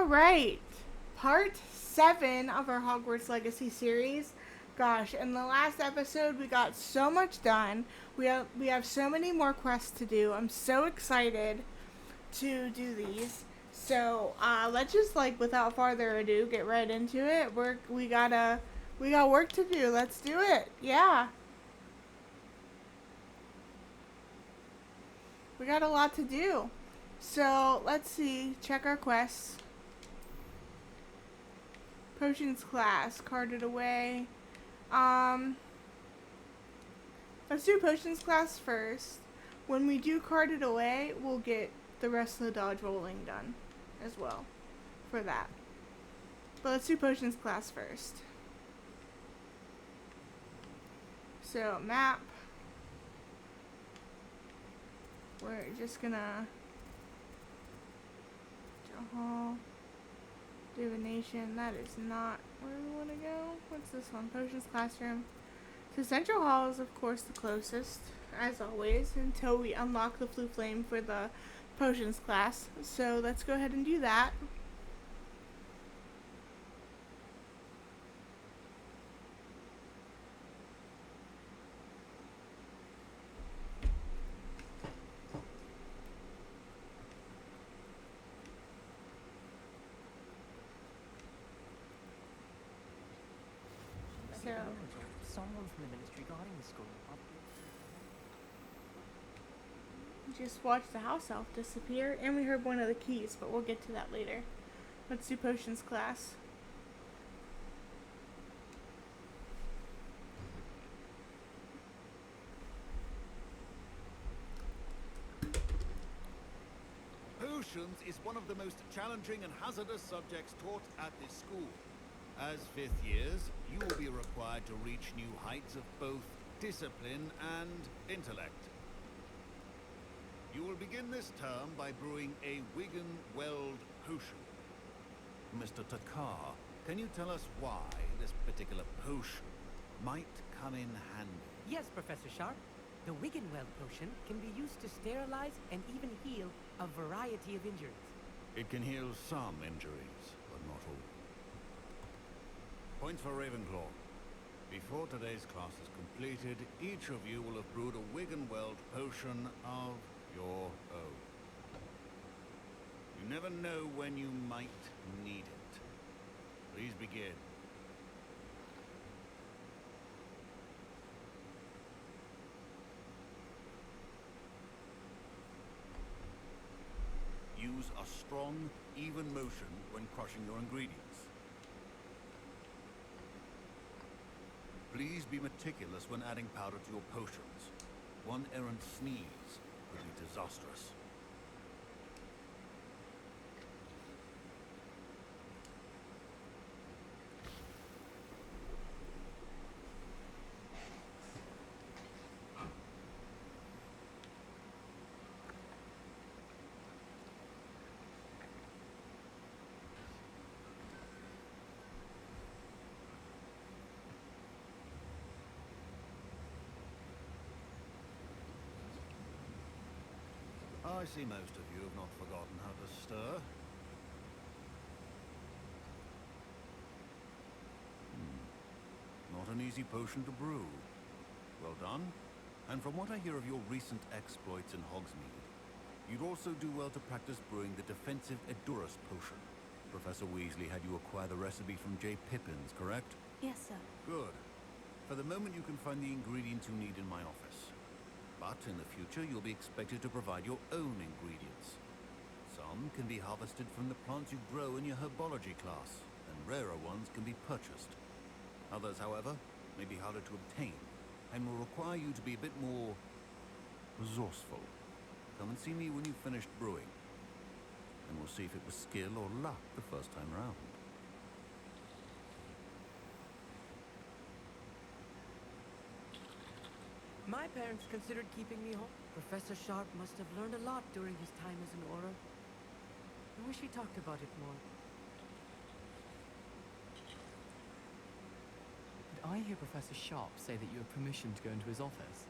Alright, part 7 of our Hogwarts Legacy series. Gosh, in the last episode we got so much done. We have so many more quests to do. I'm so excited to do these. So let's just without further ado get right into it. We got work to do. Let's do it. Yeah. We got a lot to do. So let's see. Check our quests. Potions class, carted away. Let's do potions class first. When we do card it away, we'll get the rest of the dodge rolling done as well for that. But let's do potions class first. So map. We're just gonna hall. Divination, that is not where we want to go. What's this one? Potions classroom. So Central Hall is of course the closest, as always, until we unlock the Flue Flame for the potions class. So let's go ahead and do that. So someone from the ministry guarding the school. just watched the house elf disappear, and we heard one of the keys, but we'll get to that later. Let's do potions class. Potions is one of the most challenging and hazardous subjects taught at this school. As 5th years, you will be required to reach new heights of both discipline and intellect. You will begin this term by brewing a Wigan-Weld potion. Mr. Takar, can you tell us why this particular potion might come in handy? Yes, Professor Sharp. The Wiggenweld potion can be used to sterilize and even heal a variety of injuries. It can heal some injuries, but not all. Points for Ravenclaw. Before today's class is completed, each of you will have brewed a Wiggenweld potion of your own. You never know when you might need it. Please begin. Use a strong, even motion when crushing your ingredients. Please be meticulous when adding powder to your potions. One errant sneeze could be disastrous. I see most of you have not forgotten how to stir. Not an easy potion to brew. Well done. And from what I hear of your recent exploits in Hogsmeade, you'd also do well to practice brewing the defensive Edurus potion. Professor Weasley had you acquire the recipe from J. Pippins, correct? Yes, sir. Good. For the moment you can find the ingredients you need in my office. But in the future, you'll be expected to provide your own ingredients. Some can be harvested from the plants you grow in your herbology class, and rarer ones can be purchased. Others, however, may be harder to obtain, and will require you to be a bit more resourceful. Come and see me when you've finished brewing, and we'll see if it was skill or luck the first time round. My parents considered keeping me home. Professor Sharp must have learned a lot during his time as an Auror. I wish he talked about it more. Did I hear Professor Sharp say that you have permission to go into his office?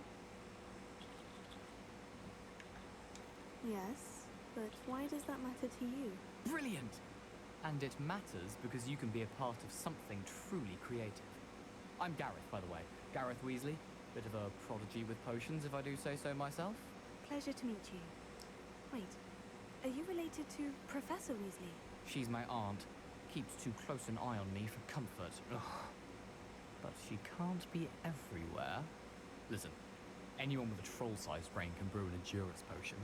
Yes, but why does that matter to you? Brilliant! And it matters because you can be a part of something truly creative. I'm Gareth, by the way. Gareth Weasley. Bit of a prodigy with potions, if I do say so myself. Pleasure to meet you. Wait, are you related to Professor Weasley? She's my aunt. Keeps too close an eye on me for comfort. Ugh. But she can't be everywhere. Listen, anyone with a troll-sized brain can brew an Endurance potion.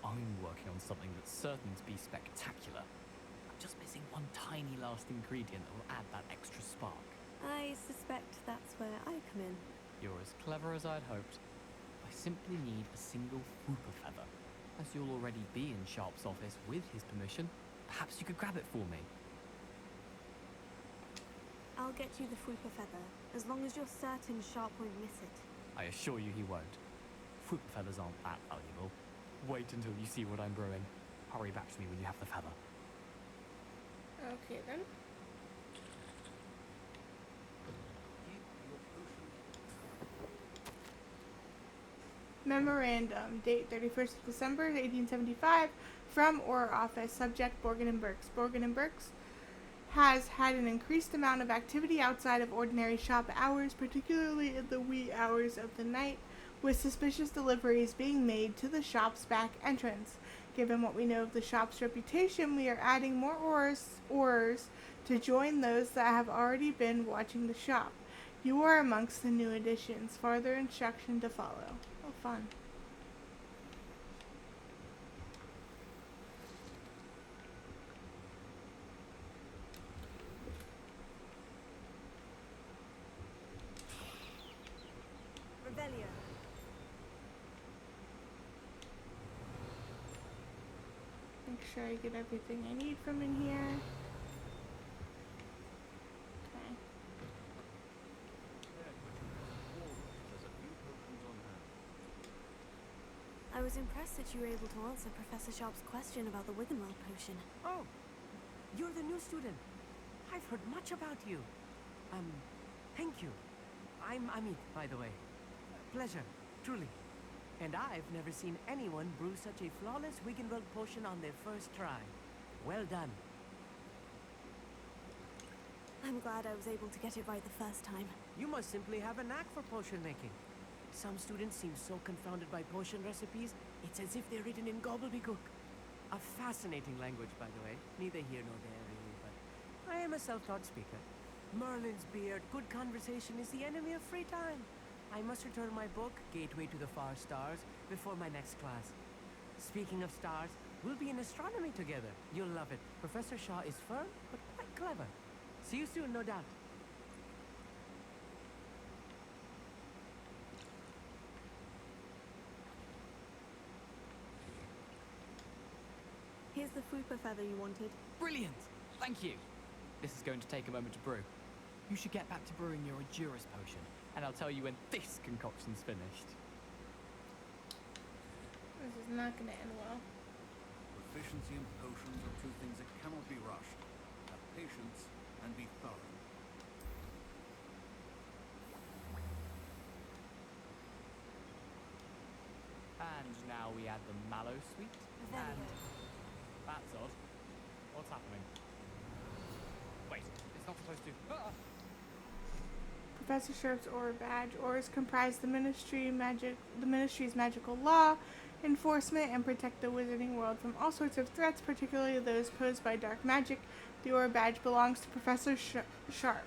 I'm working on something that's certain to be spectacular. I'm just missing one tiny last ingredient that will add that extra spark. I suspect that's where I come in. You're as clever as I'd hoped. I simply need a single Whooper feather. As you'll already be in Sharp's office with his permission, perhaps you could grab it for me. I'll get you the Fwooper feather, as long as you're certain Sharp won't miss it. I assure you he won't. Whooper feathers aren't that valuable. Wait until you see what I'm brewing. Hurry back to me when you have the feather. Okay then. Memorandum, date 31st of December 1875, from or office, subject Borgin and Burkes. Borgin and Burkes has had an increased amount of activity outside of ordinary shop hours, particularly in the wee hours of the night, with suspicious deliveries being made to the shop's back entrance. Given what we know of the shop's reputation, we are adding more orers to join those that have already been watching the shop. You are amongst the new additions. Further instruction to follow. Oh, fun. Revelio. Make sure I get everything I need from in here. Okay. I was impressed that you were able to answer Professor Sharp's question about the Wiggenweld potion. Oh, you're the new student. I've heard much about you. Thank you. I'm Amit, by the way. Pleasure, truly. And I've never seen anyone brew such a flawless Wiggenweld potion on their first try. Well done. I'm glad I was able to get it right the first time. You must simply have a knack for potion making. Some students seem so confounded by potion recipes, it's as if they're written in gobbledygook. A fascinating language, by the way. Neither here nor there, really, but I am a self-taught speaker. Merlin's beard, good conversation is the enemy of free time. I must return my book, Gateway to the Far Stars, before my next class. Speaking of stars, we'll be in astronomy together. You'll love it. Professor Shaw is firm, but quite clever. See you soon, no doubt. Here's the Fwooper feather you wanted. Brilliant! Thank you! This is going to take a moment to brew. You should get back to brewing your Endurance potion, and I'll tell you when this concoction's finished. This is not going to end well. Proficiency and potions are two things that cannot be rushed. Have patience and be thorough. And now we add the mallow sweet. Revelio. And that's odd. What's happening? Wait, it's not supposed to. Ah! Professor Sharp's Aura badge. Auras comprise the Ministry's magical law, enforcement, and protect the wizarding world from all sorts of threats, particularly those posed by dark magic. The Aura badge belongs to Professor Sharp. Alright,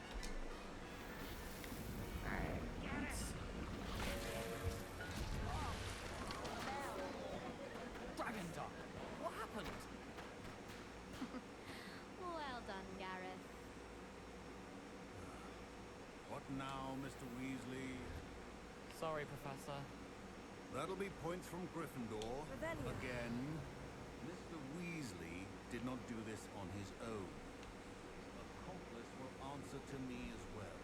Dragon Duck! What happened? Well done, Gareth. What now, Mr. Weasley? Sorry, Professor. That'll be points from Gryffindor. Revelio. Again. Mr. Weasley did not do this on his own. Accomplice will answer to me as well.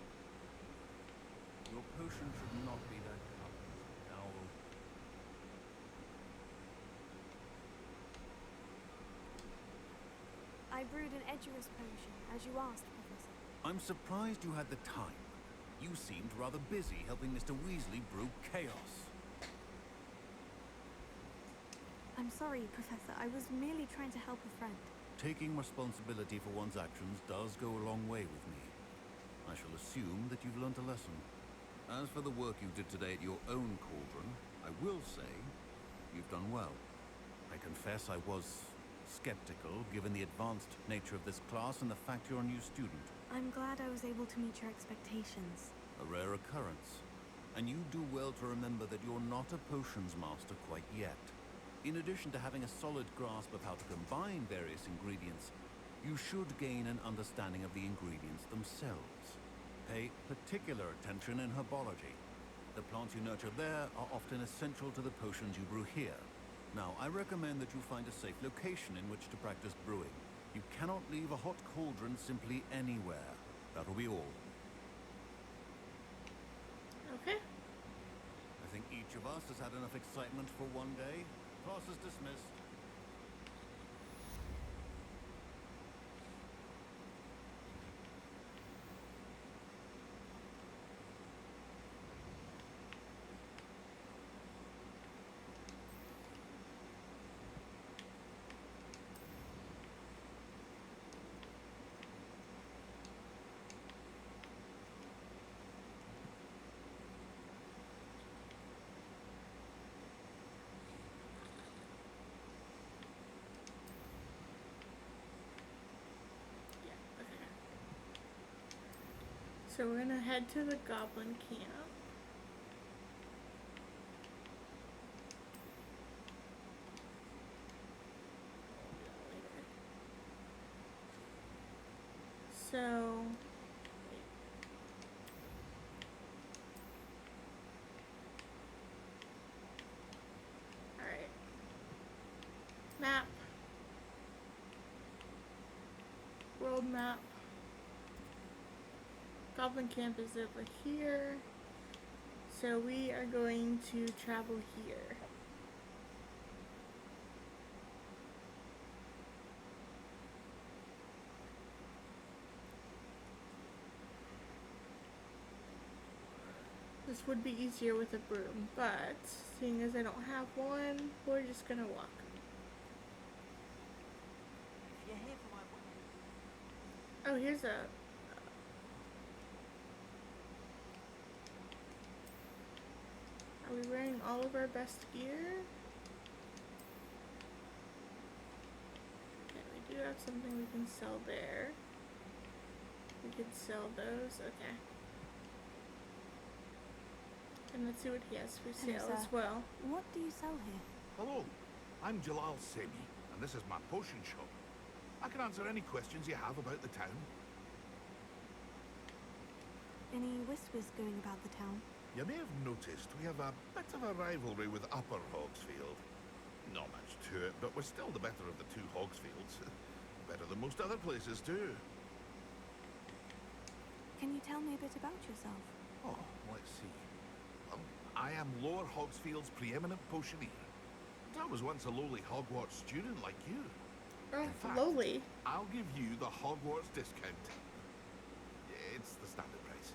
Your potion should not be that colored. Now, I brewed an Edurus potion, as you asked, Professor. I'm surprised you had the time. You seemed rather busy helping Mr. Weasley brew chaos. I'm sorry, Professor. I was merely trying to help a friend. taking responsibility for one's actions does go a long way with me. I shall assume that you've learnt a lesson. As for the work you did today at your own cauldron, I will say you've done well. I confess I was skeptical, given the advanced nature of this class and the fact you're a new student. I'm glad I was able to meet your expectations. A rare occurrence. And you do well to remember that you're not a potions master quite yet. In addition to having a solid grasp of how to combine various ingredients, you should gain an understanding of the ingredients themselves. Pay particular attention in herbology. The plants you nurture there are often essential to the potions you brew here. Now, I recommend that you find a safe location in which to practice brewing. You cannot leave a hot cauldron simply anywhere. That'll be all. Okay. I think each of us has had enough excitement for one day. Class is dismissed. Yeah, okay. So we're gonna head to the goblin camp. So alright. Map. World map. Goblin camp is over here. So we are going to travel here. This would be easier with a broom, but seeing as I don't have one, we're just gonna walk. If you're here for my Oh, here's a... Are we wearing all of our best gear? Okay, we do have something we can sell there. We could sell those, okay. And let's see what he has for Hello, sale sir. as well. What do you sell here? Hello, I'm Jalal Semi, and this is my potion shop. I can answer any questions you have about the town. Any whispers going about the town? You may have noticed we have a bit of a rivalry with Upper Hogsfield. Not much to it, but we're still the better of the two Hogsfields. Better than most other places, too. Can you tell me a bit about yourself? Oh, let's see. Well, I am Lower Hogsfield's preeminent potioneer. I was once a lowly Hogwarts student like you. Oh, In fact, lowly. I'll give you the Hogwarts discount. It's the standard price.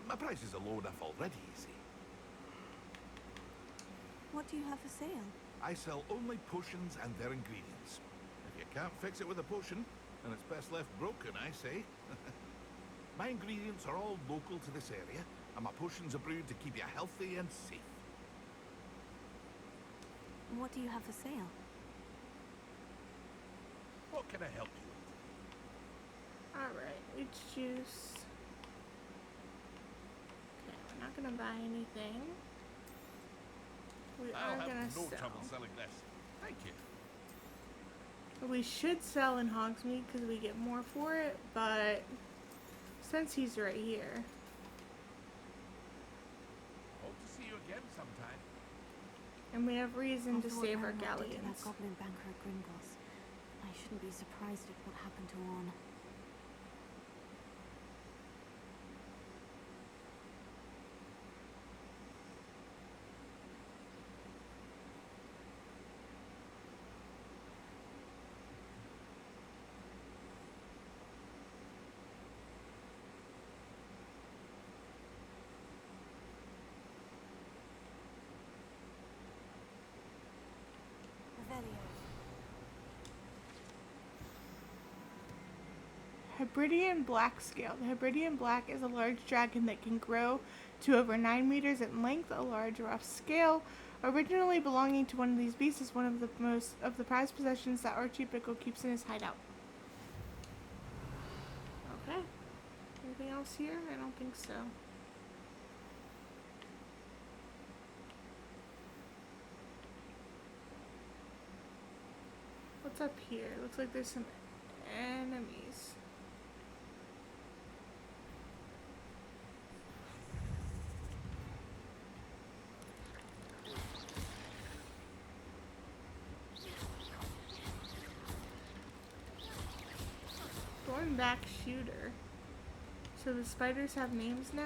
My prices are low enough already, you see. What do you have for sale? I sell only potions and their ingredients. If you can't fix it with a potion, then it's best left broken, I say. My ingredients are all local to this area, and my potions are brewed to keep you healthy and safe. What do you have for sale? What can I help you with? Alright, witch juice. Okay, we're not gonna buy anything. We are gonna sell. selling this. Thank you. We should sell in Hogsmeade because we get more for it, but since he's right here. Hope to see you again sometime. And we have reason I to thought save Anne our locked into galleons. that goblin banker at Gringotts. I shouldn't be surprised at what happened to Orn. Revelio. Hebridean Black scale. The Hebridean Black is a large dragon that can grow to over 9 meters in length. A large rough scale, originally belonging to one of these beasts, is one of the prized possessions that Archie Pickle keeps in his hideout. Okay. Anything else here? I don't think so. What's up here? Looks like there's some enemies. Thornback shooter. So the spiders have names now?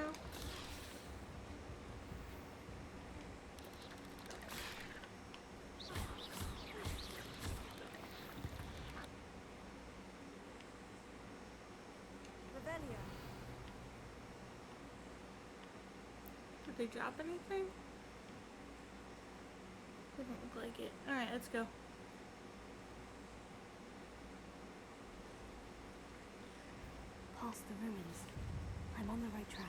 Revelio. Did they drop anything? Doesn't look like it. Alright, let's go. Past the ruins. I'm on the right track.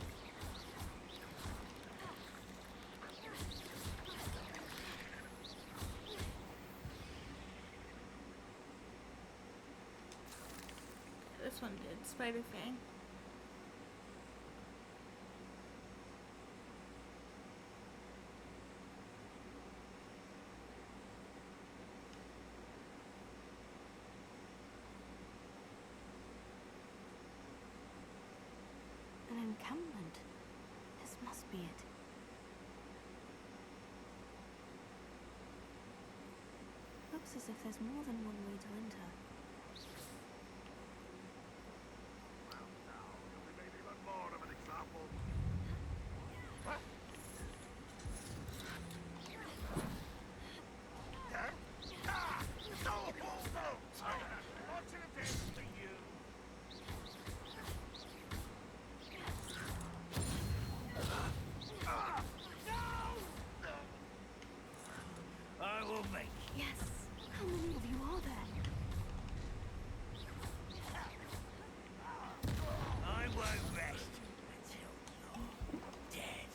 This one did. Spider Fang. An encampment. This must be it. Looks as if there's more than one way to enter. Now, we made even more of an example. I will make Yes! How many of you are there? I won't rest until you're dead.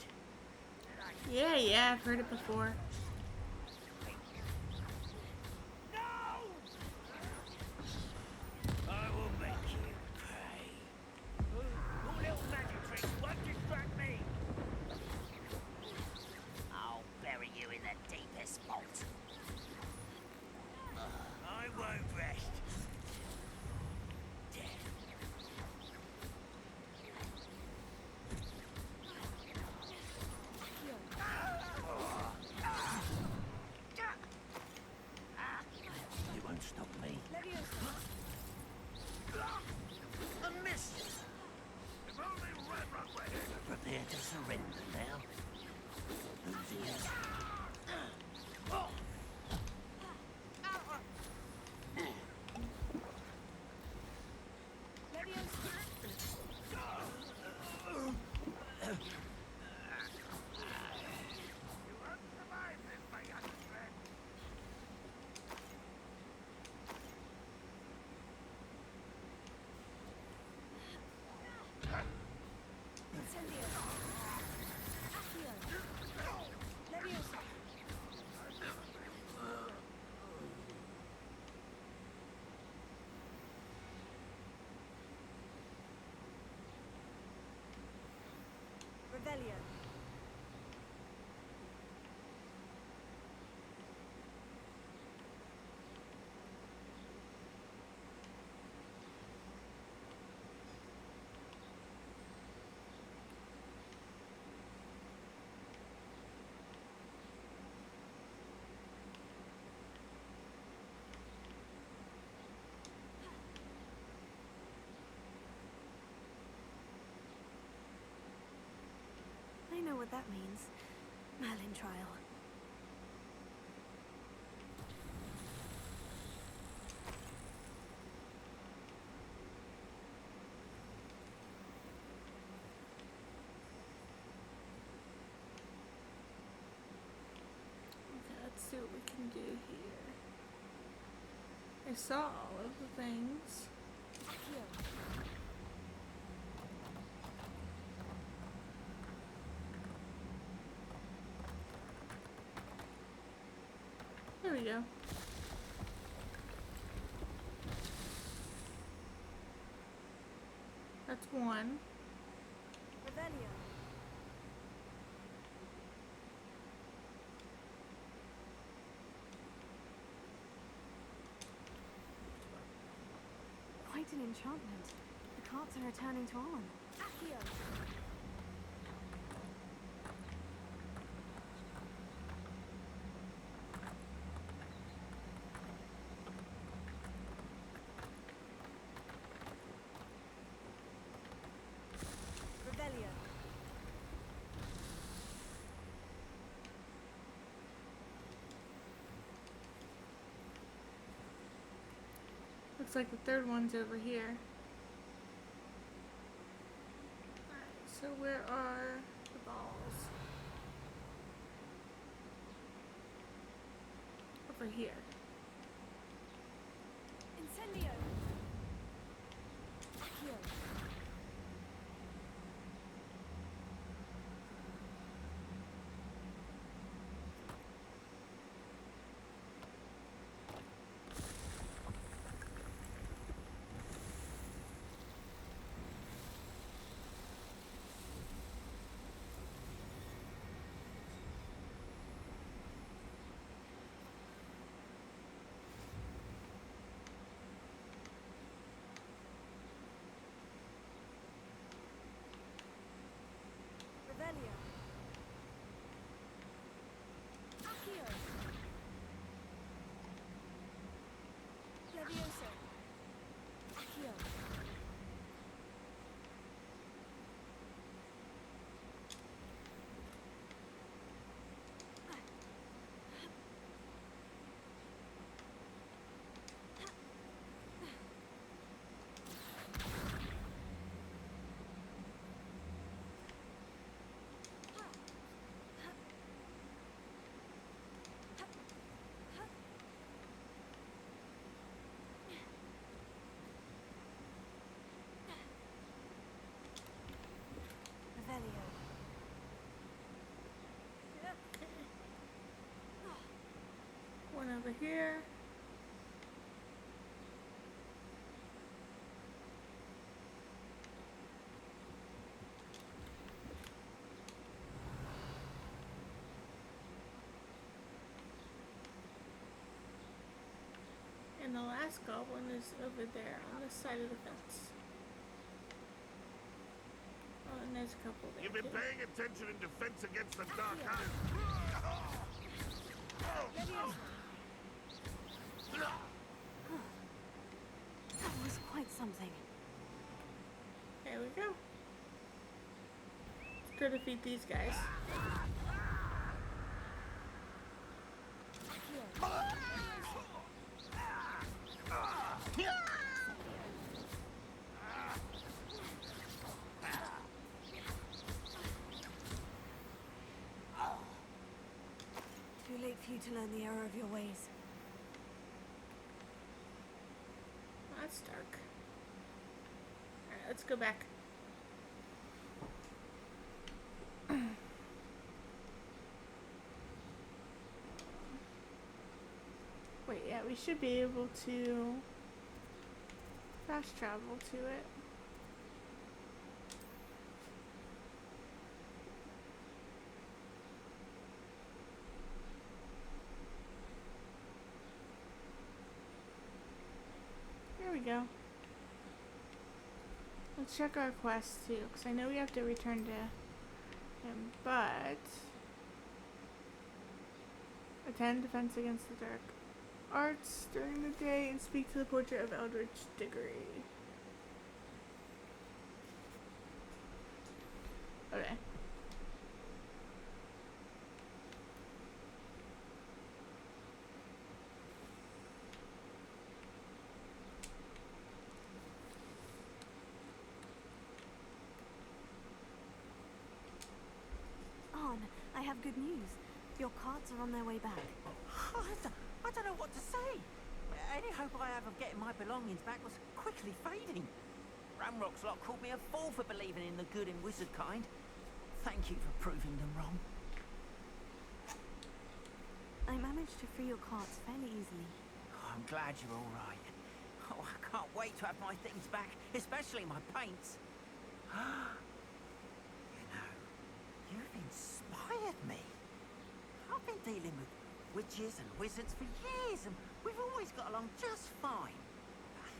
Yeah, I've heard it before. I will make you pay. Your little magic tricks won't distract me. I'll bury you in the deepest vault. I won't rest. Dead. You won't stop me. A miss. If only Red Rock were here. Prepare to surrender now. Losing it. You won't survive this, my young friend. Incendio. Accio. Leviosa. Revelio. I know what that means. Merlin trial. Okay, let's see what we can do here. I saw all of the things. Accio. we go. That's one. Revelio. Quite an enchantment. The carts are returning to on. Accio. Revelio. Looks like the third one's over here. Alright, so where are the balls? Over here. Incendio. Accio. Revelio. Accio. Levioso. Accio. Revelio. One over here. And the last goblin is over there on this side of the fence. Oh, and there's a couple there. You've been too. paying attention in defense against the dark arts. Levioso. That was quite something. There we go. Let's go defeat these guys. Accio. Too late for you to learn the error of your ways. That's dark. Alright, let's go back. Wait, yeah, we should be able to fast travel to it. There we go. Let's check our quest too, because I know we have to return to him, but attend defense against the dark arts during the day and speak to the portrait of Eldritch Diggory. Okay. Arn, I have good news. Your carts are on their way back. I don't know what to say. Any hope I have of getting my belongings back was quickly fading. Ramrock's lot called me a fool for believing in the good in wizard kind. Thank you for proving them wrong. I managed to free your carts fairly easily. Oh, I'm glad you're all right. Oh, I can't wait to have my things back, especially my paints. You know, you've inspired me. I've been dealing with witches and wizards for years, and we've always got along just fine.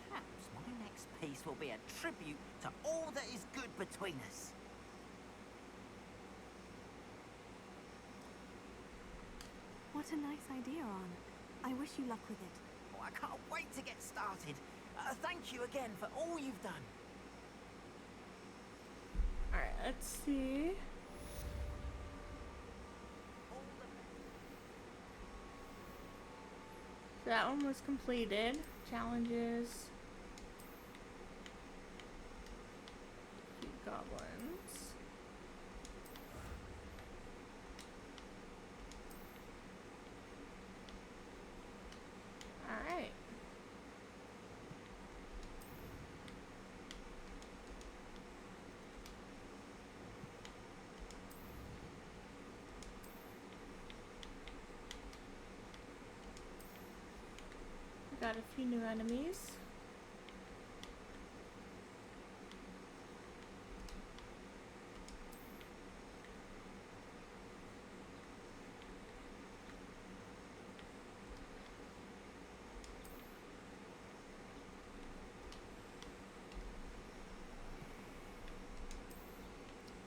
Perhaps my next piece will be a tribute to all that is good between us. What a nice idea, Arn. I wish you luck with it. Oh, I can't wait to get started. Thank you again for all you've done. Alright, let's see. All the best. So that one was completed. Challenges. Defeat goblins. Alright. We got a few new enemies.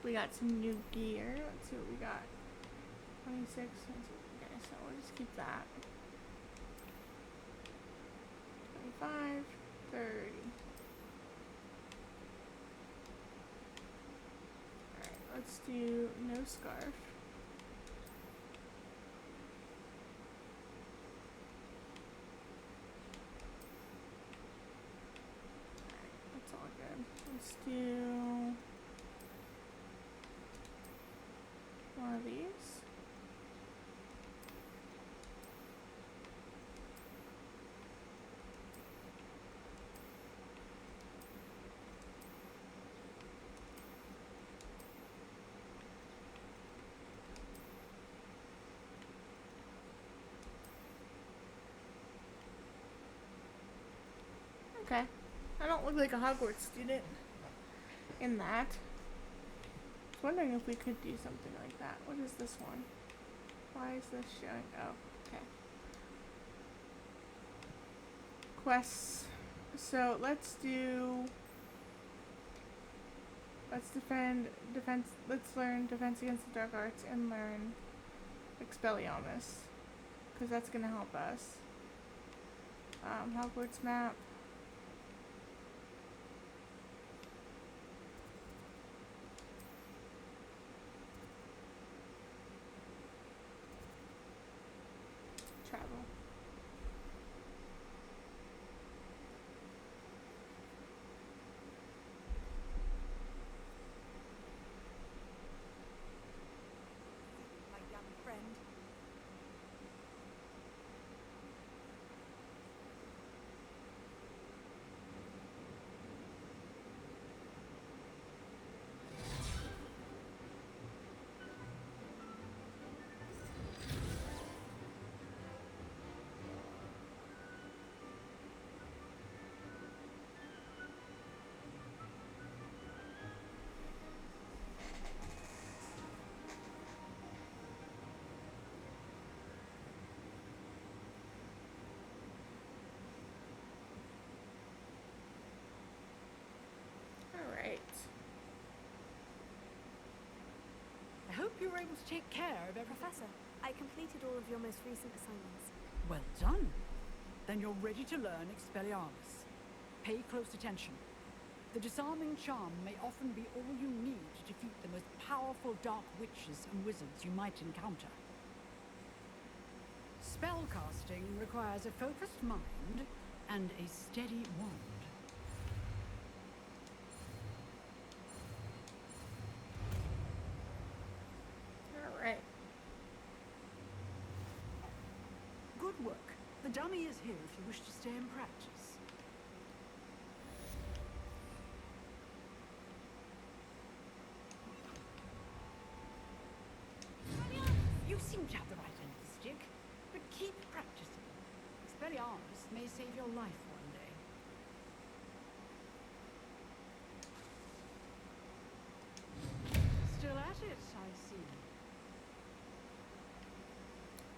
We got some new gear. Let's see what we got. 26. Okay, so we'll just keep that. 25, 30. Alright, let's do no scarf. Alright, that's all good. Let's do one of these. Okay. I don't look like a Hogwarts student in that. I was wondering if we could do something like that. What is this one? Why is this showing? Oh, okay. Quests. So let's learn defense against the dark arts and learn Expelliarmus. Because that's gonna help us. Hogwarts map. Travel. My young friend. Alright. I hope you were able to take care of everything. Professor, I completed all of your most recent assignments. Well done. Then you're ready to learn Expelliarmus. Pay close attention. The disarming charm may often be all you need to defeat the most powerful dark witches and wizards you might encounter. Spellcasting requires a focused mind and a steady wand. Alright. Good work. The dummy is here if you wish to stay and practice. You seem to have the right end of the stick, but save your life one day. Still at it, I see.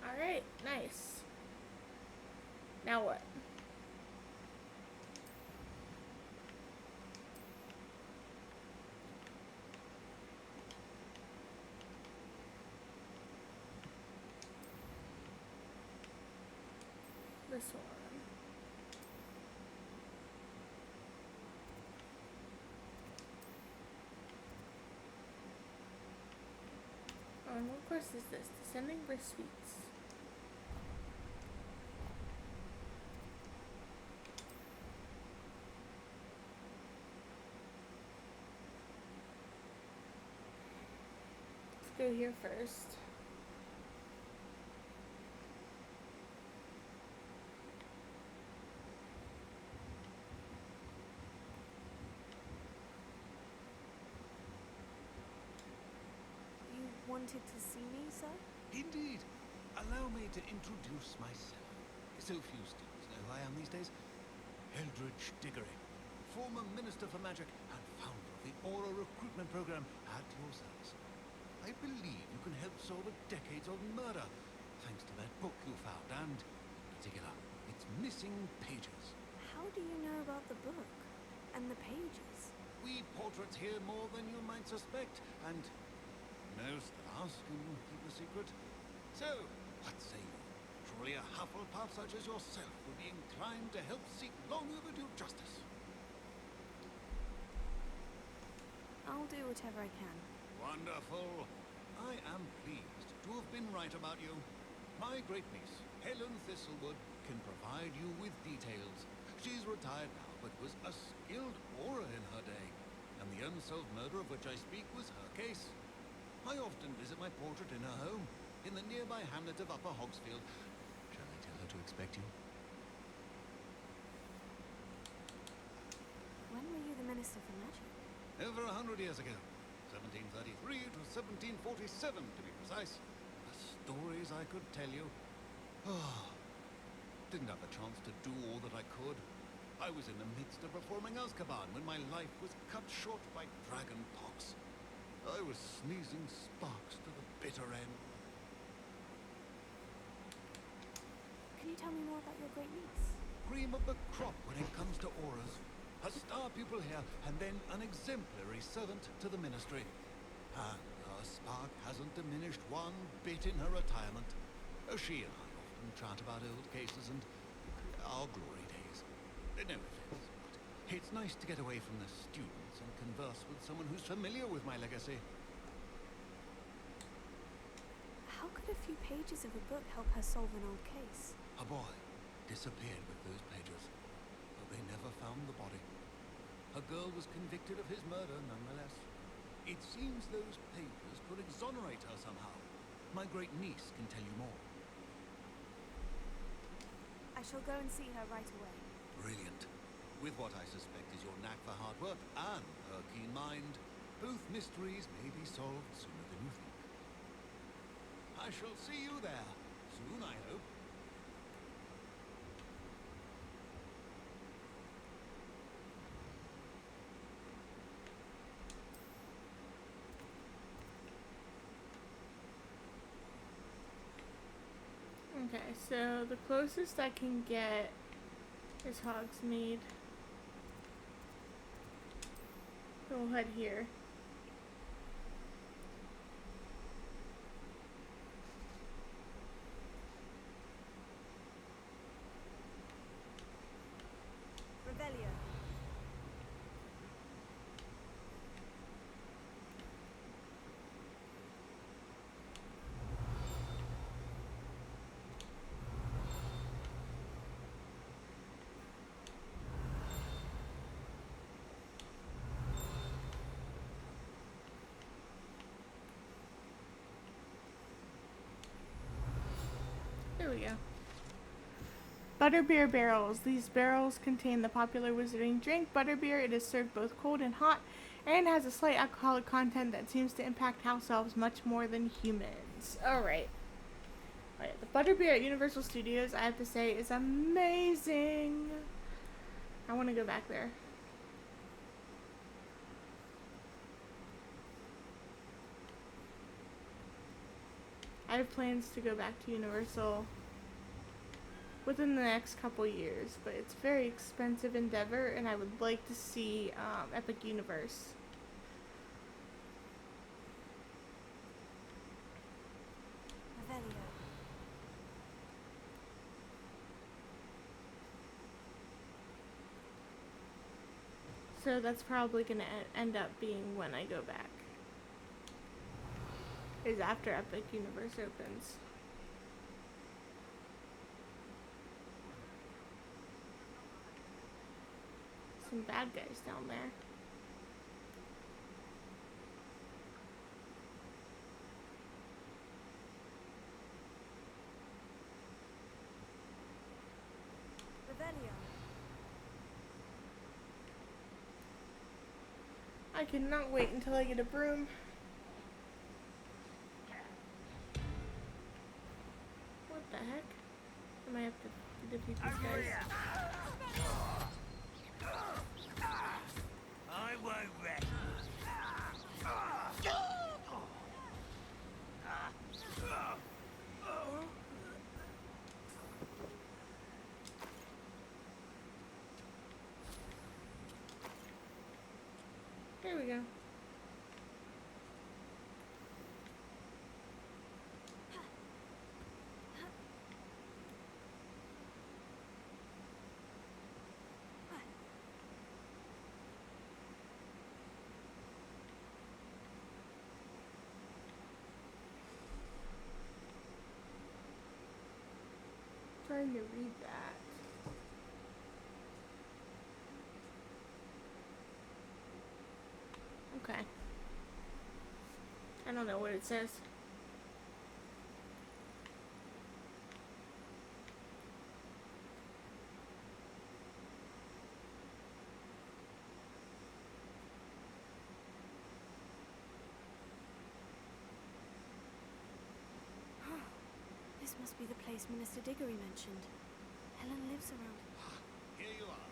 Alright, nice. Now what? This one. Oh, and what quest is this? Descending for sweets. Let's go here first. You wanted to see me, sir? Indeed. Allow me to introduce myself. So few students know who I am these days. Eldridge Diggory, former Minister for Magic and founder of the Aura Recruitment Program at your service. I believe you can help solve a decades-old murder, thanks to that book you found, and, in particular, its missing pages. How do you know about the book? And the pages? We portraits hear more than you might suspect, and most that ask can keep a secret. So, what say you? Surely a Hufflepuff such as yourself would be inclined to help seek long overdue justice. I'll do whatever I can. Wonderful. I am pleased to have been right about you. My great niece, Helen Thistlewood, can provide you with details. She's retired now, but was a skilled aura in her day, and the unsolved murder of which I speak was her case. I often visit my portrait in her home, in the nearby hamlet of Upper Hogsfield. Shall I tell her to expect you? When were you the Minister for Magic? Over 100 years ago. 1733 to 1747, to be precise. The stories I could tell you. Oh, didn't have a chance to do all that I could. I was in the midst of reforming Azkaban when my life was cut short by dragon pox. I was sneezing sparks to the bitter end. Can you tell me more about your great niece? Cream of the crop when it comes to auras. A star pupil here, and then an exemplary servant to the ministry. And her spark hasn't diminished one bit in her retirement. She and I often chat about old cases and our glory days. No offense, but it's nice to get away from the students and converse with someone who's familiar with my legacy. How could a few pages of a book help her solve an old case? A boy disappeared with those pages, but they never found the body. A girl was convicted of his murder nonetheless. It seems those papers could exonerate her somehow. My great niece can tell you more. I shall go and see her right away. Brilliant. With what I suspect is your knack for hard work and her keen mind, both mysteries may be solved sooner than you think. I shall see you there. Soon, I hope. Okay, so the closest I can get is Hogsmeade. So we'll head here. Revelio. There we go. Butterbeer barrels. These barrels contain the popular wizarding drink butterbeer. It is served both cold and hot, and has a slight alcoholic content that seems to impact house elves much more than humans. Alright. Oh, yeah, the Butterbeer at Universal Studios, I have to say, is amazing. I want to go back there. I have plans to go back to Universal within the next couple years, but it's a very expensive endeavor, and I would like to see Epic Universe. Revelio. So that's probably going to end up being when I go back. Is after Epic Universe opens. Some bad guys down there. Revelio. I cannot wait until I get a broom. What the heck? I might have to defeat these guys. I won't rest. Here we go. Trying to read that. Okay. I don't know what it says. This must be the place Minister Diggory mentioned. Helen lives around. Here you are.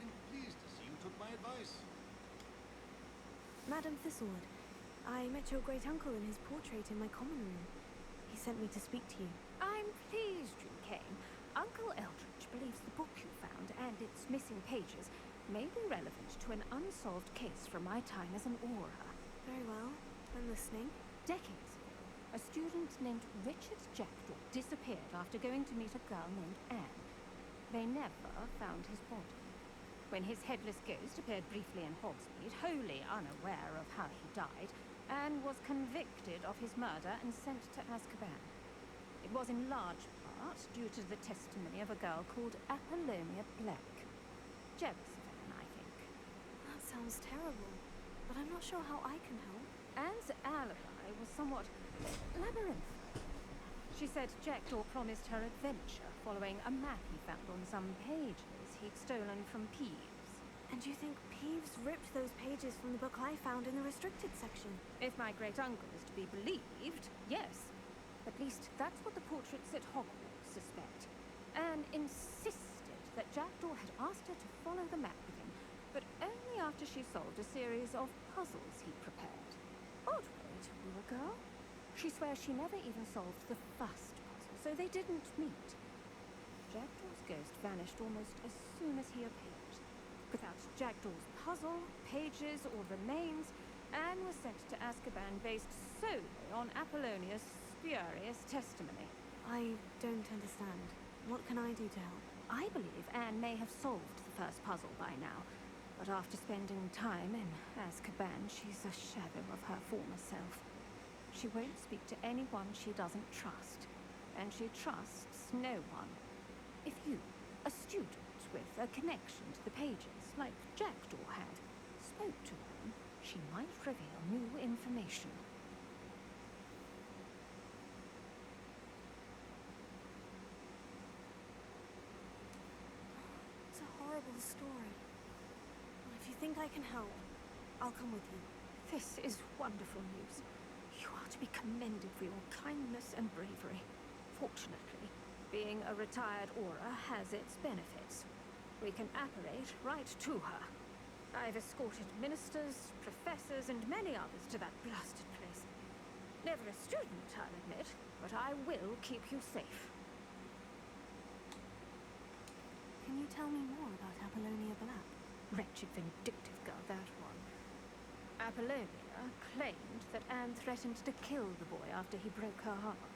I'm pleased to see you took my advice. Madam Thistlewood, I met your great-uncle in his portrait in my common room. He sent me to speak to you. I'm pleased you came. Uncle Eldridge believes the book you found and its missing pages may be relevant to an unsolved case from my time as an aura. Very well. I'm listening. Decades ago, a student named Richard Jackdaw disappeared after going to meet a girl named Anne. They never found his body. When his headless ghost appeared briefly in Hogsmeade, wholly unaware of how he died, Anne was convicted of his murder and sent to Azkaban. It was in large part due to the testimony of a girl called Apollonia Black. Jealous of Anne, I think. That sounds terrible, but I'm not sure how I can help. Anne's alibi was somewhat labyrinthine. She said Jackdaw promised her adventure following a map he found on some pages he'd stolen from Peeves. And you think Peeves ripped those pages from the book I found in the restricted section? If my great-uncle is to be believed, yes. At least that's what the portraits at Hogwarts suspect. Anne insisted that Jackdaw had asked her to follow the map with him, but only after she solved a series of puzzles he'd prepared. Odd way to woo a girl. She swears she never even solved the first puzzle, so they didn't meet. Jackdaw's ghost vanished almost as soon as he appeared. Without Jackdaw's puzzle, pages, or remains, Anne was sent to Azkaban based solely on Apollonia's spurious testimony. I don't understand. What can I do to help? I believe Anne may have solved the first puzzle by now, but after spending time in Azkaban, she's a shadow of her former self. She won't speak to anyone she doesn't trust, and she trusts no one. If you, a student with a connection to the pages, like Jackdaw had, spoke to Anne, she might reveal new information. It's a horrible story. If you think I can help, I'll come with you. This is wonderful news. You are to be commended for your kindness and bravery. Unfortunately, being a retired Auror has its benefits. We can apparate right to her. I've escorted ministers, professors, and many others to that blasted place. Never a student, I'll admit, but I will keep you safe. Can you tell me more about Apollonia Black? Wretched, vindictive girl, that one. Apollonia claimed that Anne threatened to kill the boy after he broke her heart.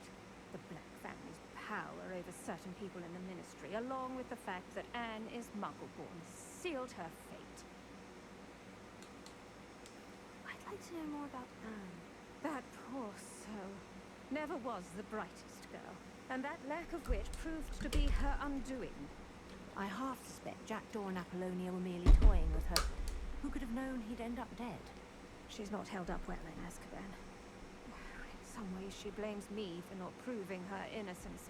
The Black family's power over certain people in the ministry, along with the fact that Anne is Muggle-born, sealed her fate. I'd like to know more about Anne. That poor soul never was the brightest girl, and that lack of wit proved to be her undoing. I half suspect Jackdaw and Apollonia were merely toying with her. Who could have known he'd end up dead? She's not held up well in Azkaban. In some ways, she blames me for not proving her innocence.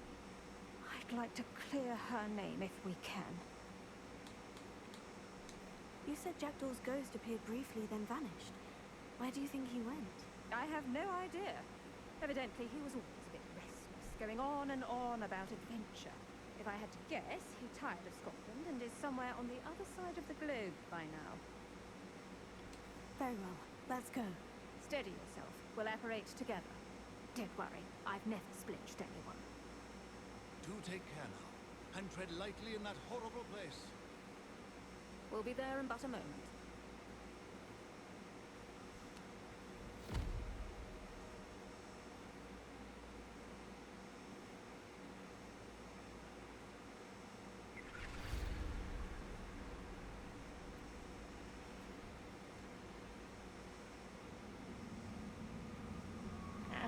I'd like to clear her name if we can. You said Jackdaw's ghost appeared briefly, then vanished. Where do you think he went? I have no idea. Evidently, he was always a bit restless, going on and on about adventure. If I had to guess, he tired of Scotland and is somewhere on the other side of the globe by now. Very well. Let's go. Steady yourself. We'll apparate together. Don't worry, I've never splinched anyone. Do take care now, and tread lightly in that horrible place. We'll be there in but a moment.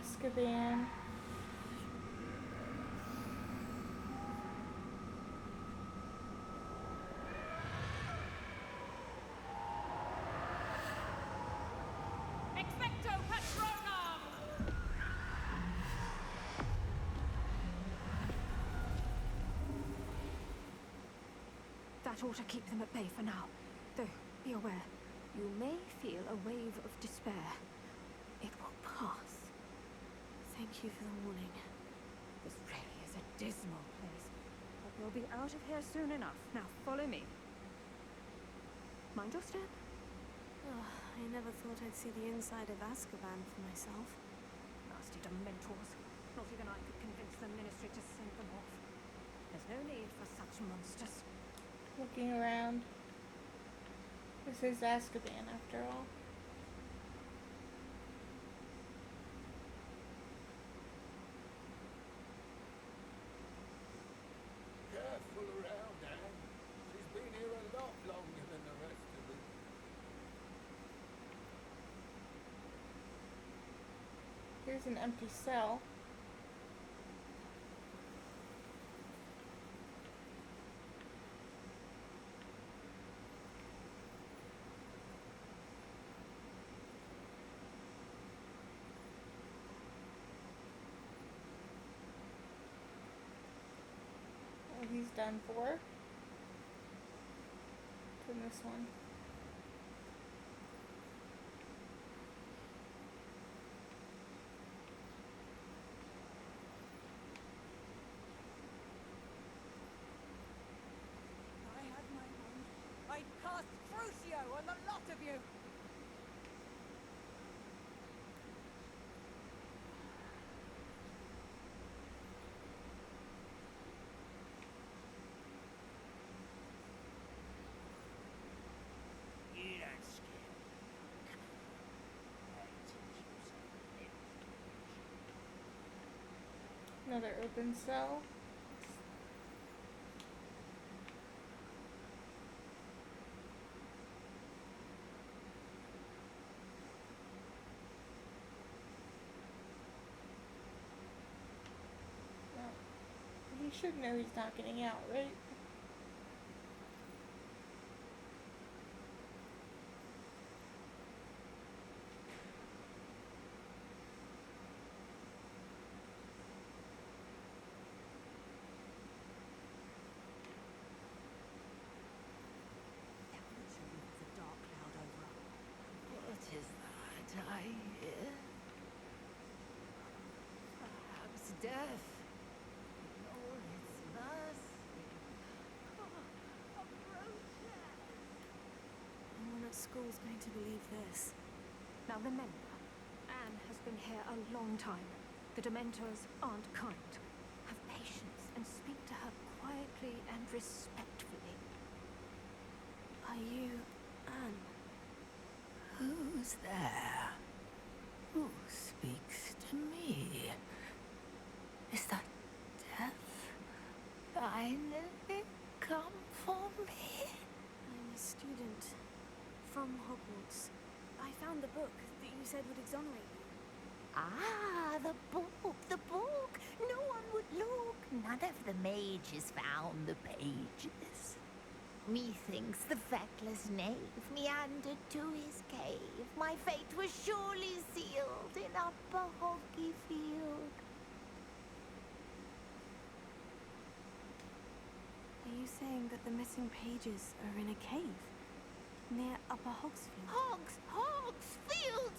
Azkaban. Expecto Patronum! That ought to keep them at bay for now. Though, be aware, you may feel a wave of despair. It will pass. Thank you for the warning. This really is a dismal place. But we'll be out of here soon enough. Now, follow me. Mind your step. Oh, I never thought I'd see the inside of Azkaban for myself. Nasty dementors. Not even I could convince the ministry to send them off. There's no need for such monsters. Looking around. This is Azkaban, after all. Careful around, Anne. She's been here a lot longer than the rest of us. Here's an empty cell. Well, he's done for. From this one. I had my wand. I'd cast Crucio on the lot of you! You don't scare me. I teach you something. Another open cell. Well, he should know he's not getting out, right? That looks as if there's a dark cloud over us. What is that I hear? Perhaps death. school's going to believe this? Now remember, Anne has been here a long time. The Dementors aren't kind. Have patience and speak to her quietly and respectfully. Are you Anne? Who's there? Who speaks to me? Is that death finally come for me? I'm a student from Hogwarts. I found the book that you said would exonerate you. Ah, the book, the book. No one would look. None of the mages found the pages. Methinks the feckless knave meandered to his cave. My fate was surely sealed in Upper Hoggy Field. Are you saying that the missing pages are in a cave near Upper Hogsfield? Hogsfield,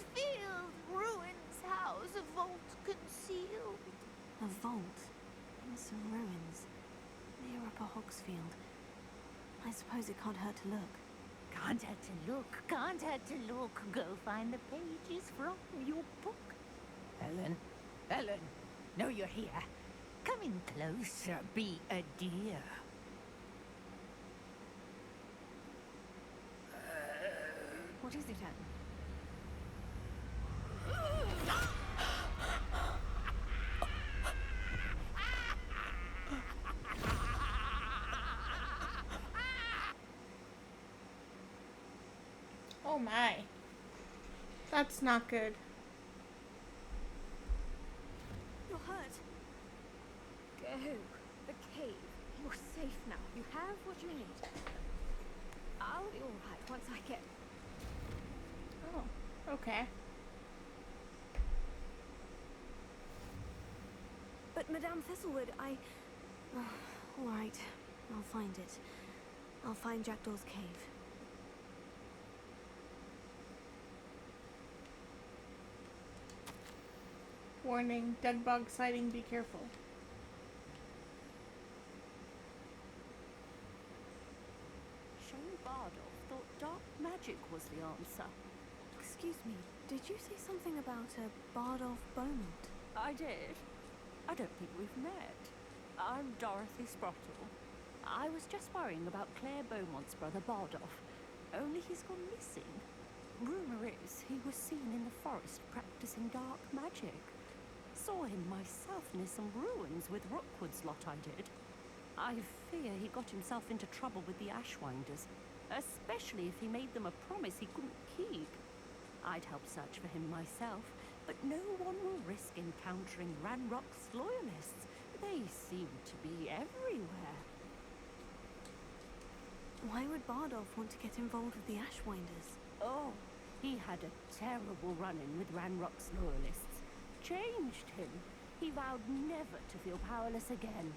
ruins house, a vault concealed. A vault in some ruins near Upper Hogsfield. I suppose it can't hurt to look. Can't hurt to look, can't hurt to look. Go find the pages from your book. Ellen, know you're here. Come in closer, be a dear. What is it, Anne? Oh my. That's not good. You're hurt. Go. The cave. You're safe now. You have what you need. I'll be all right once I get... Oh, okay. But Madame Thistlewood, all right. I'll find it. I'll find Jackdaw's cave. Warning, dead bug sighting, be careful. Shane Bardolph thought dark magic was the answer. Excuse me, did you say something about a Bardolph Beaumont? I did. I don't think we've met. I'm Dorothy Sprottle. I was just worrying about Claire Beaumont's brother Bardolph. Only he's gone missing. Rumour is he was seen in the forest practicing dark magic. Saw him myself near some ruins with Rookwood's lot I did. I fear he got himself into trouble with the Ashwinders, especially if he made them a promise he couldn't keep. I'd help search for him myself, but no one will risk encountering Ranrock's loyalists. They seem to be everywhere. Why would Bardolph want to get involved with the Ashwinders? Oh, he had a terrible run-in with Ranrock's loyalists. Changed him. He vowed never to feel powerless again.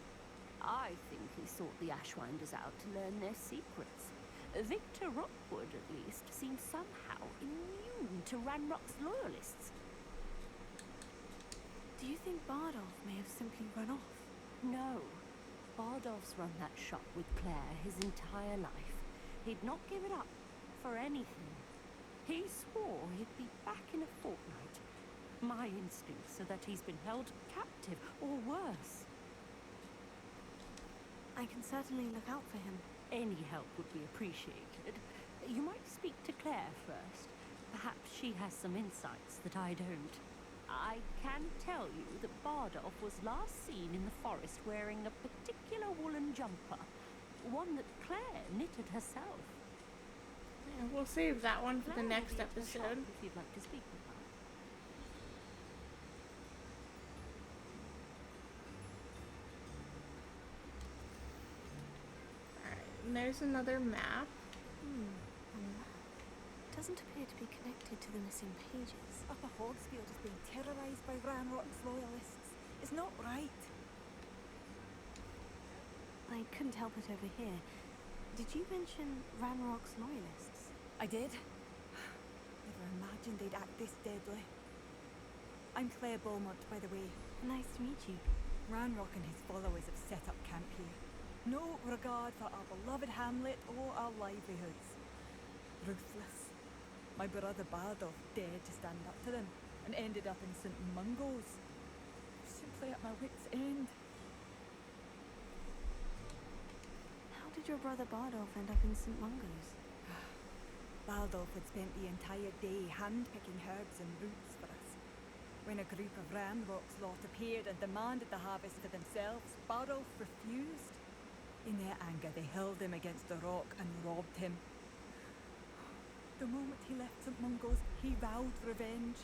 I think he sought the Ashwinders out to learn their secrets. Victor Rookwood, at least, seems somehow immune to Ranrock's loyalists. Do you think Bardolph may have simply run off? No. Bardolph's run that shop with Claire his entire life. He'd not give it up for anything. He swore he'd be back in a fortnight. My instincts are that he's been held captive, or worse. I can certainly look out for him. Any help would be appreciated. You might speak to Claire first. Perhaps she has some insights that I don't. I can tell you that Bardolph was last seen in the forest wearing a particular woolen jumper. One that Claire knitted herself. Yeah, we'll save that one for the Claire next will be at the shop episode. if you'd like to speak with her. Alright, and there's another map. Doesn't appear to be connected to the missing pages. Upper Hogsfield is being terrorised by Ranrock's loyalists. It's not right. I couldn't help it over here. Did you mention Ranrock's loyalists? I did. Never imagined they'd act this deadly. I'm Claire Beaumont, by the way. Nice to meet you. Ranrock and his followers have set up camp here. No regard for our beloved hamlet or our livelihoods. Ruthless, My brother Bardolph dared to stand up to them and ended up in St. Mungo's. Simply at my wit's end. How did your brother Bardolph end up in St. Mungo's? Bardolph had spent the entire day hand-picking herbs and roots for us. When a group of Ranrock's lot appeared and demanded the harvest for themselves, Bardolph refused. In their anger, they hurled him against the rock and robbed him. The moment he left St. Mungo's, he vowed revenge.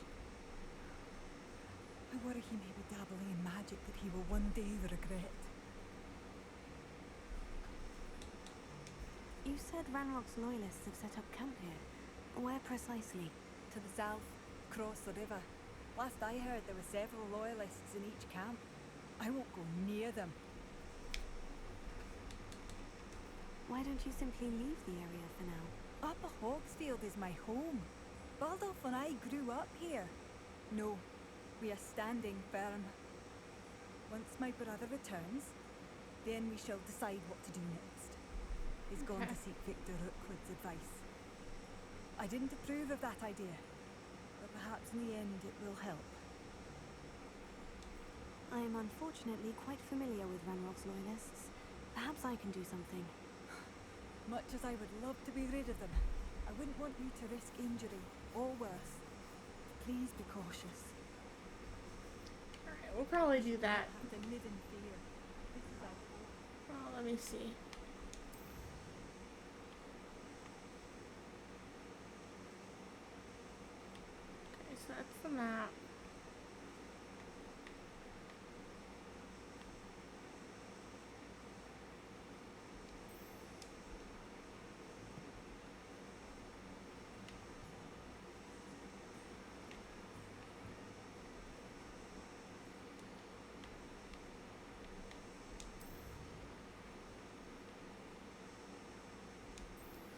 I worry he may be dabbling in magic that he will one day regret. You said Ranrock's loyalists have set up camp here. Where precisely? To the south, across the river. Last I heard, there were several loyalists in each camp. I won't go near them. Why don't you simply leave the area for now? Upper Hogsfield is my home. Bardolph and I grew up here. No, we are standing firm. Once my brother returns, then we shall decide what to do next. He's gone to seek Victor Rookwood's advice. I didn't approve of that idea, but perhaps in the end it will help. I am unfortunately quite familiar with Ranrock's loyalists. Perhaps I can do something. Much as I would love to be rid of them, I wouldn't want you to risk injury, or worse. Please be cautious. Alright, we'll probably do that. You have to live in fear. This is our Well, let me see. Okay, so that's the map.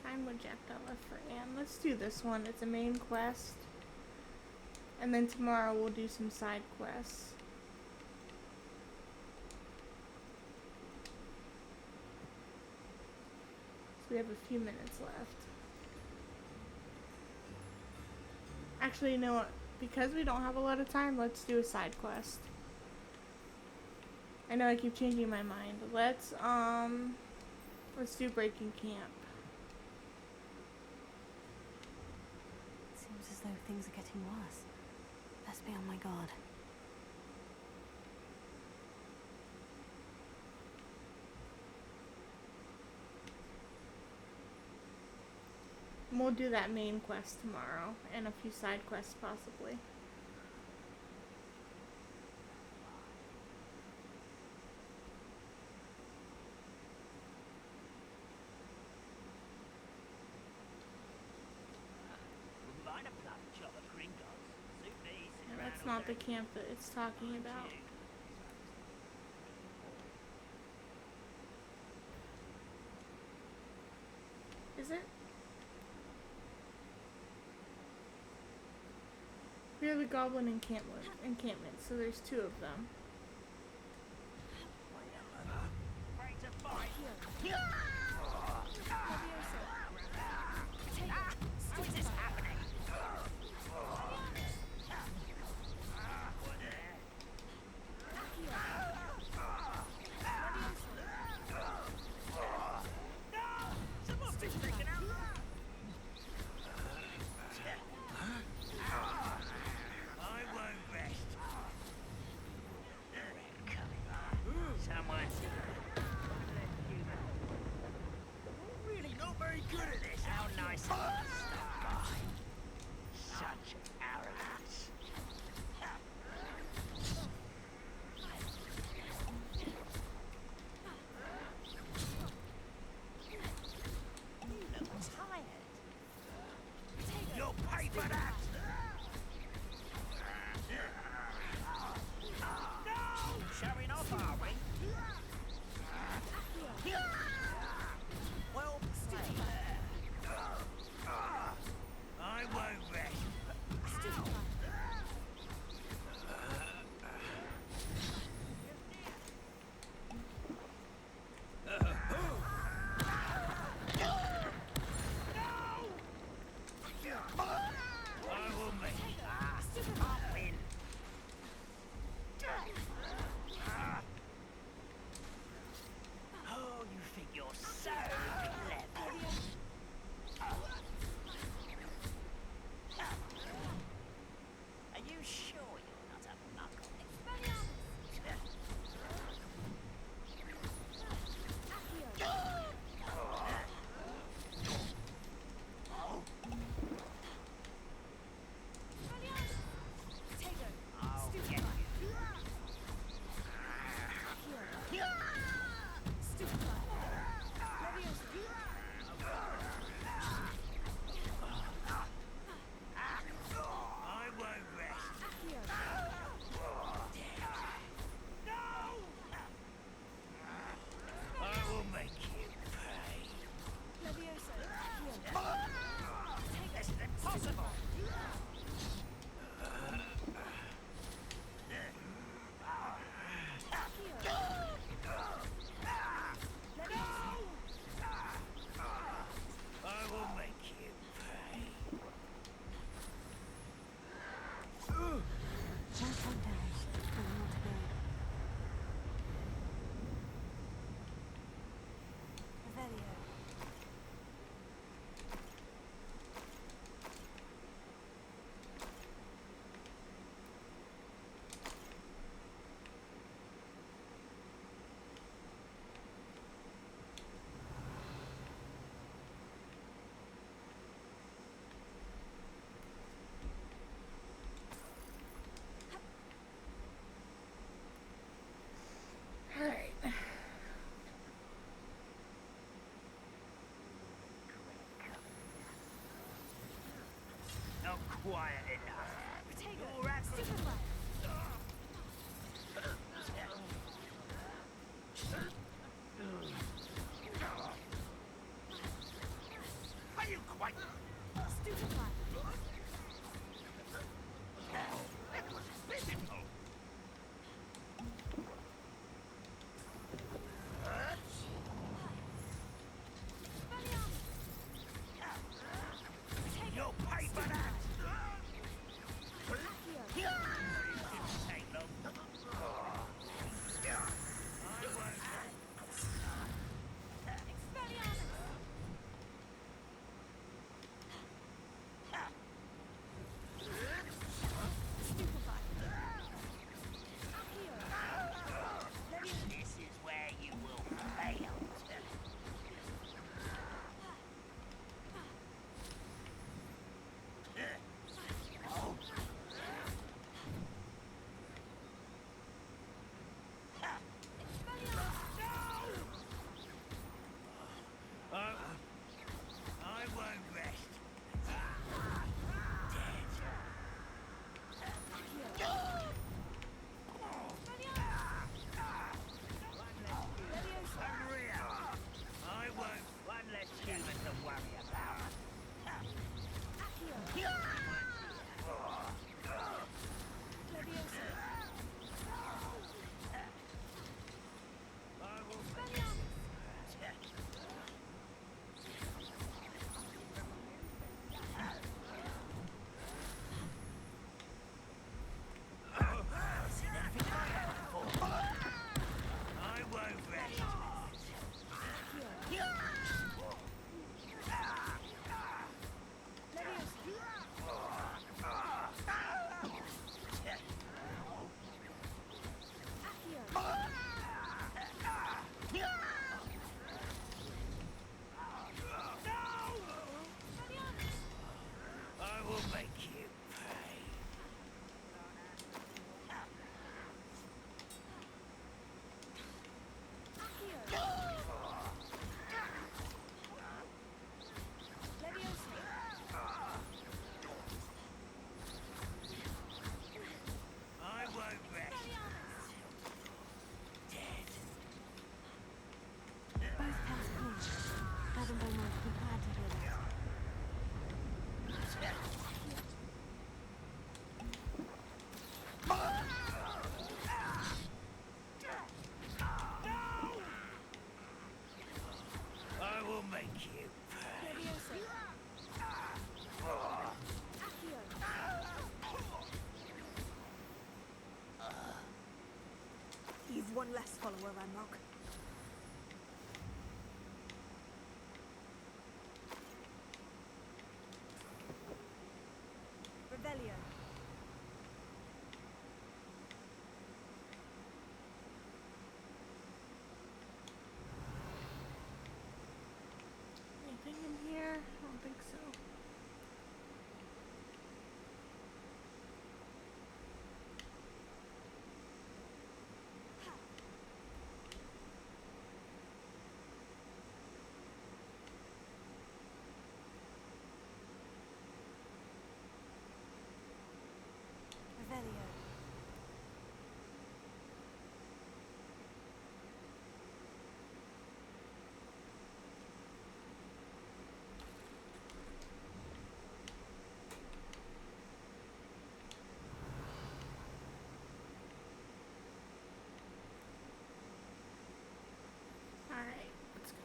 Find what Jackdaw left for Anne. Let's do this one. It's a main quest. And then tomorrow we'll do some side quests. So we have a few minutes left. Actually, you know what? Because we don't have a lot of time, let's do a side quest. I know I keep changing my mind. Let's do Breaking Camp. Seems as though things are getting worse. Best be on my guard. We'll do that main quest tomorrow, and a few side quests possibly. Yeah, that's not the camp that it's talking about. Is it? We're the Goblin encampment, so there's two of them. quiet enough. Protego, You're at Superfly. Are you quite... Stupefy. That was pitiful. You'll pay for that! Didn't take long. I won't... This is where you will fail. I won't rest. Maria! I won't. One less human to worry about. I will... I won't rest. I will make you pay. I won't rest. Dead. Both paths clear. Madam Beaumont will be glad to hear that. I will make you pay. You've one less follower, Ranrock. Revelio. Anything in here? I don't think so. Revelio. Alright, let's go.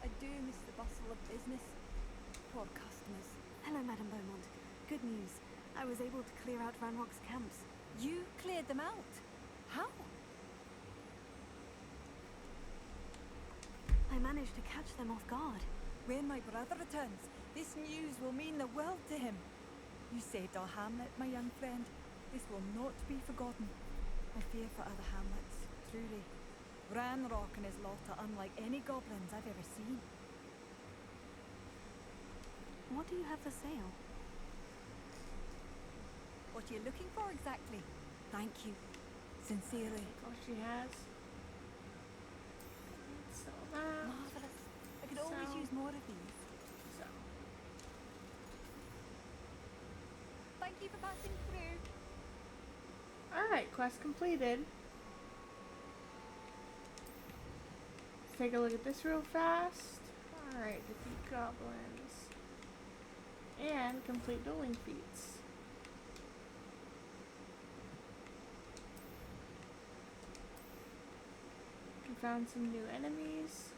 I do miss the bustle of business. Poor customers. Hello, Madam Beaumont. Good news. I was able to clear out Ranrock's camps. You cleared them out? How? I managed to catch them off guard. When my brother returns, this news will mean the world to him. You saved our hamlet, my young friend. This will not be forgotten. I fear for other hamlets, truly. Ranrock and his lot are unlike any goblins I've ever seen. What do you have for sale? What are you looking for exactly? Thank you. Sincerely. Oh, she has. So that. Marvelous. I could always use more of these. So. Thank you for passing through. Alright, quest completed. Let's take a look at this real fast. Alright, defeat goblins. And complete dueling feats. We found some new enemies.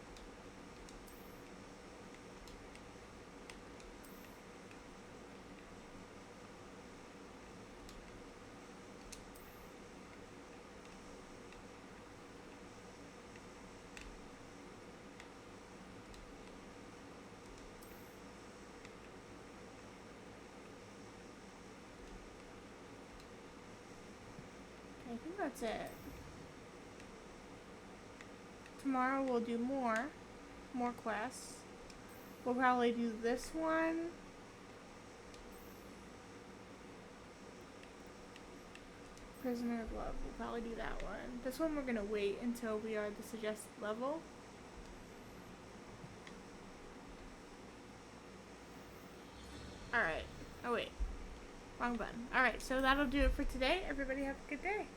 I think that's it. Tomorrow we'll do more quests. We'll probably do this one. Prisoner of Love, we'll probably do that one. This one we're gonna wait until we are the suggested level. Alright. Oh wait. Wrong button. Alright, so that'll do it for today. Everybody have a good day.